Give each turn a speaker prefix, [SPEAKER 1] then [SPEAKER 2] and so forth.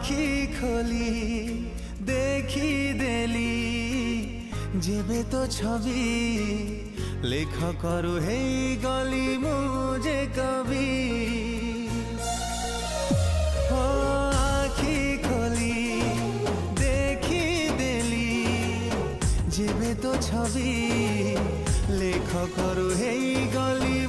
[SPEAKER 1] आखि खोली देखी देली जेबे तो छवि लेख करु हे गली मुझे कवि हो आखि खोली देखी देली जेबे तो छवि लेख करु हे गली